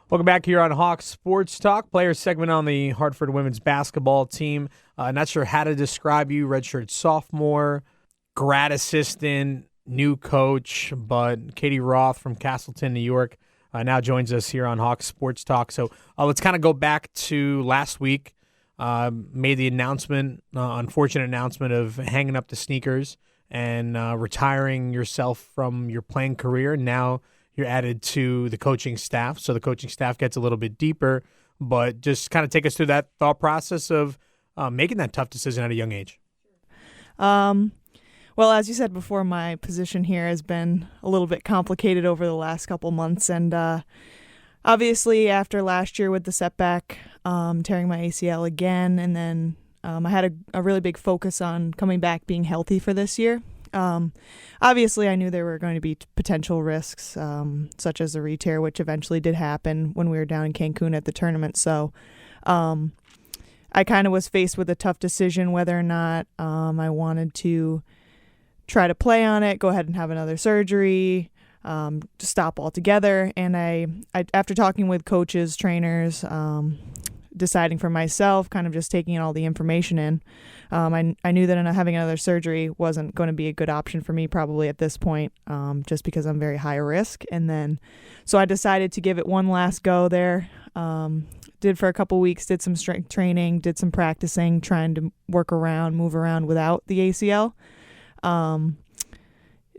Welcome back here on Hawks Sports Talk, player segment on the Hartford women's basketball team. Not sure how to describe you, redshirt sophomore, grad assistant, new coach, but Katie Roth from Castleton, New York, now joins us here on Hawks Sports Talk. So let's kind of go back to last week. Made the announcement, unfortunate announcement of hanging up the sneakers and retiring yourself from your playing career. Now you're added to the coaching staff, so the coaching staff gets a little bit deeper, but just kind of take us through that thought process of making that tough decision at a young age. Well, as you said before, my position here has been a little bit complicated over the last couple months, and obviously after last year with the setback, tearing my ACL again, and then I had a really big focus on coming back being healthy for this year. Obviously, I knew there were going to be potential risks, such as a re-tear, which eventually did happen when we were down in Cancun at the tournament. So I kind of was faced with a tough decision whether or not I wanted to try to play on it, go ahead and have another surgery, stop altogether. And I after talking with coaches, trainers, deciding for myself, kind of just taking all the information in, I knew that having another surgery wasn't going to be a good option for me probably at this point, just because I'm very high risk. And then, so I decided to give it one last go there. Did for a couple weeks, did some strength training, did some practicing, trying to move around without the ACL.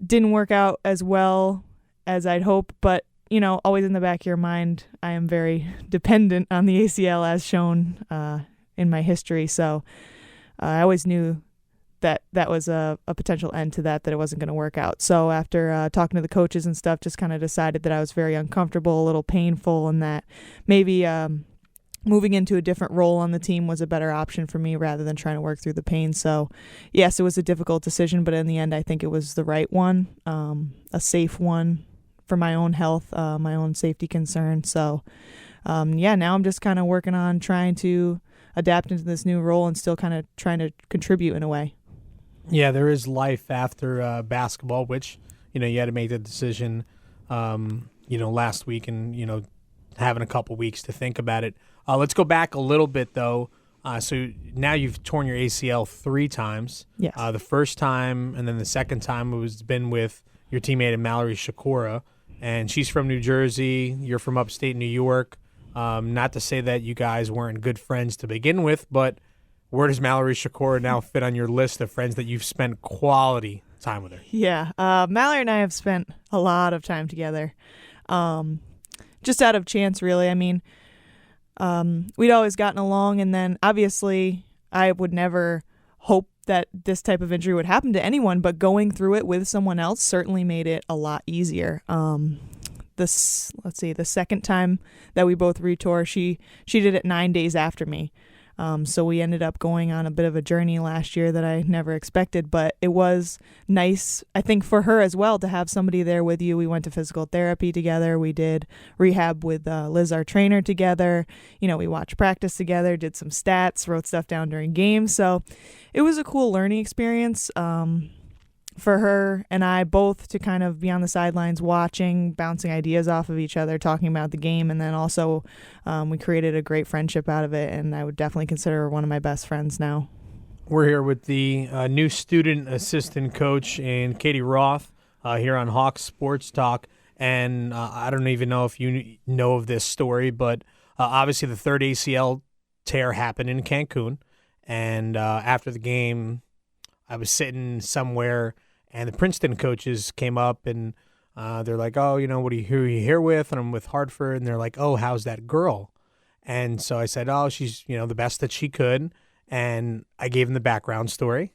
Didn't work out as well as I'd hoped, but always in the back of your mind, I am very dependent on the ACL as shown in my history. So I always knew that was a potential end to that it wasn't going to work out. So after talking to the coaches and stuff, just kind of decided that I was very uncomfortable, a little painful, and that maybe moving into a different role on the team was a better option for me rather than trying to work through the pain. So yes, it was a difficult decision, but in the end, I think it was the right one, a safe one for my own health, my own safety concern. So now I'm just kind of working on trying to adapt into this new role and still kind of trying to contribute in a way. Yeah, there is life after basketball, which, you had to make the decision, last week and, having a couple weeks to think about it. Let's go back a little bit, though. So now you've torn your ACL 3 times. Yes. The first time and then the second time been with your teammate Mallory Shakura, and she's from New Jersey. You're from upstate New York. Not to say that you guys weren't good friends to begin with, but where does Mallory Shakura now fit on your list of friends that you've spent quality time with her? Yeah, Mallory and I have spent a lot of time together, just out of chance, really. I mean, we'd always gotten along, and then obviously I would never hope that this type of injury would happen to anyone, but going through it with someone else certainly made it a lot easier. The second time that we both retore, she did it 9 days after me. So we ended up going on a bit of a journey last year that I never expected, but it was nice, I think, for her as well to have somebody there with you. We went to physical therapy together. We did rehab with Liz, our trainer, together. We watched practice together, did some stats, wrote stuff down during games. So it was a cool learning experience for her and I both to kind of be on the sidelines watching, bouncing ideas off of each other, talking about the game, and then also we created a great friendship out of it, and I would definitely consider her one of my best friends now. We're here with the new student assistant coach in Katie Roth here on Hawks Sports Talk, and I don't even know if you know of this story, but obviously the third ACL tear happened in Cancun, and after the game, I was sitting somewhere, and the Princeton coaches came up, and they're like, "Oh, who are you here with?" And I'm with Hartford, and they're like, "Oh, how's that girl?" And so I said, "Oh, she's the best that she could," and I gave them the background story,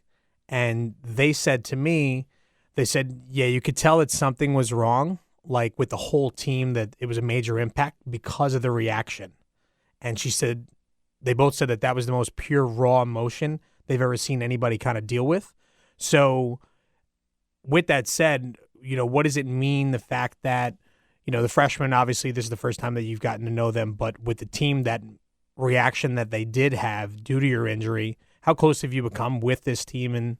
and they said to me, "Yeah, you could tell that something was wrong, like with the whole team, that it was a major impact because of the reaction." And she said, they both said that was the most pure raw emotion they've ever seen anybody kind of deal with. So with that said, what does it mean, the fact that, the freshmen, obviously this is the first time that you've gotten to know them, but with the team, that reaction that they did have due to your injury, how close have you become with this team and,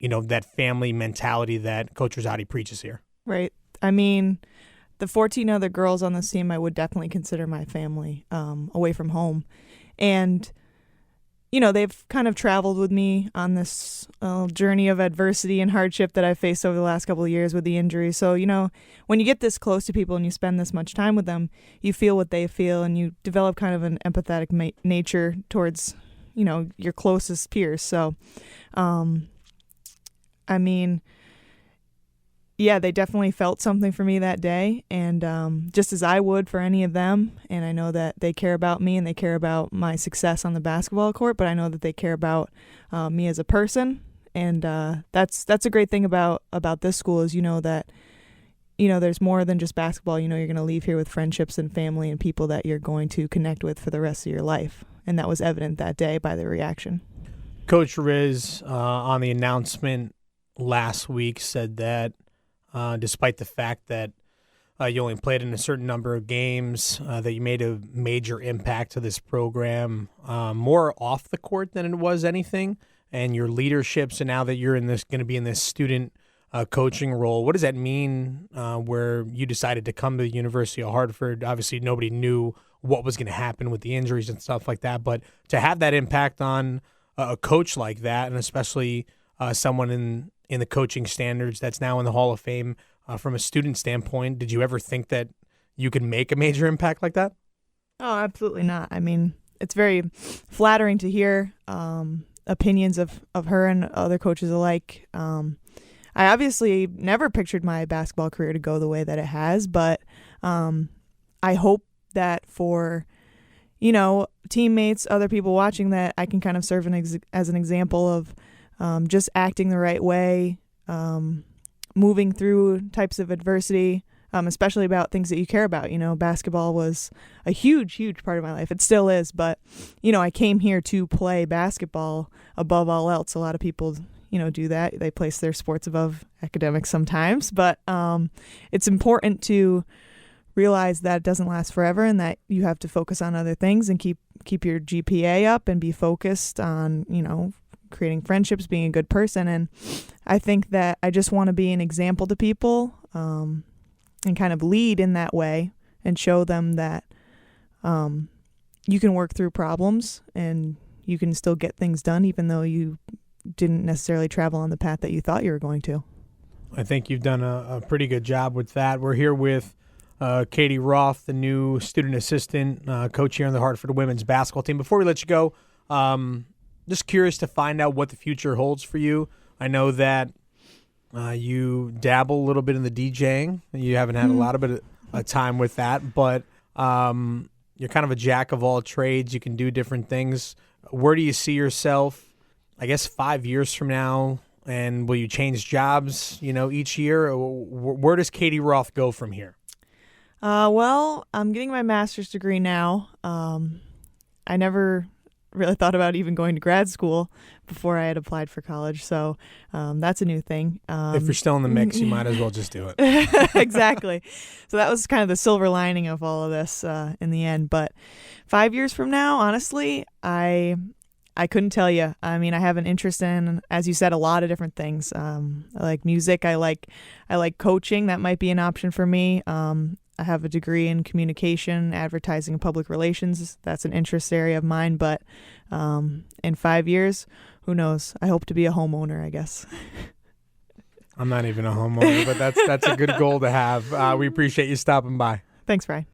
that family mentality that Coach Rosati preaches here? Right. I mean, the 14 other girls on this team I would definitely consider my family, away from home. And they've kind of traveled with me on this journey of adversity and hardship that I've faced over the last couple of years with the injury. So, when you get this close to people and you spend this much time with them, you feel what they feel and you develop kind of an empathetic nature towards, your closest peers. So, yeah, they definitely felt something for me that day, and just as I would for any of them. And I know that they care about me and they care about my success on the basketball court, but I know that they care about me as a person. And that's a great thing about this school is that there's more than just basketball. You're going to leave here with friendships and family and people that you're going to connect with for the rest of your life. And that was evident that day by the reaction. Coach Riz, on the announcement last week, said that despite the fact that you only played in a certain number of games, that you made a major impact to this program, more off the court than it was anything, and your leadership. So now that you're going to be in this student coaching role, what does that mean where you decided to come to the University of Hartford? Obviously, nobody knew what was going to happen with the injuries and stuff like that, but to have that impact on a coach like that, and especially someone in the coaching standards that's now in the Hall of Fame, from a student standpoint, did you ever think that you could make a major impact like that? Oh, absolutely not. I mean, it's very flattering to hear opinions of her and other coaches alike. I obviously never pictured my basketball career to go the way that it has, but I hope that for teammates, other people watching, that I can kind of serve as an example of just acting the right way, moving through types of adversity, especially about things that you care about. Basketball was a huge, huge part of my life. It still is, but, I came here to play basketball above all else. A lot of people, do that. They place their sports above academics sometimes, but it's important to realize that it doesn't last forever and that you have to focus on other things and keep your GPA up and be focused on, creating friendships, being a good person. And I think that I just want to be an example to people and kind of lead in that way and show them that you can work through problems and you can still get things done even though you didn't necessarily travel on the path that you thought you were going to. I think you've done a pretty good job with that. We're here with Katie Roth, the new student assistant coach here on the Hartford women's basketball team. Before we let you go, just curious to find out what the future holds for you. I know that you dabble a little bit in the DJing. You haven't had a lot of time with that, but you're kind of a jack of all trades. You can do different things. Where do you see yourself, I guess, 5 years from now? And will you change jobs, each year? Where does Katie Roth go from here? Well, I'm getting my master's degree now. I never really thought about even going to grad school before I had applied for college, so that's a new thing. If you're still in the mix, you might as well just do it. Exactly. So that was kind of the silver lining of all of this in the end. But 5 years from now, honestly, I couldn't tell you. I mean, I have an interest in, as you said, a lot of different things. I like music. I like coaching. That might be an option for me. I have a degree in communication, advertising, and public relations. That's an interest area of mine. But in 5 years, who knows? I hope to be a homeowner, I guess. I'm not even a homeowner, but that's a good goal to have. We appreciate you stopping by. Thanks, Brian.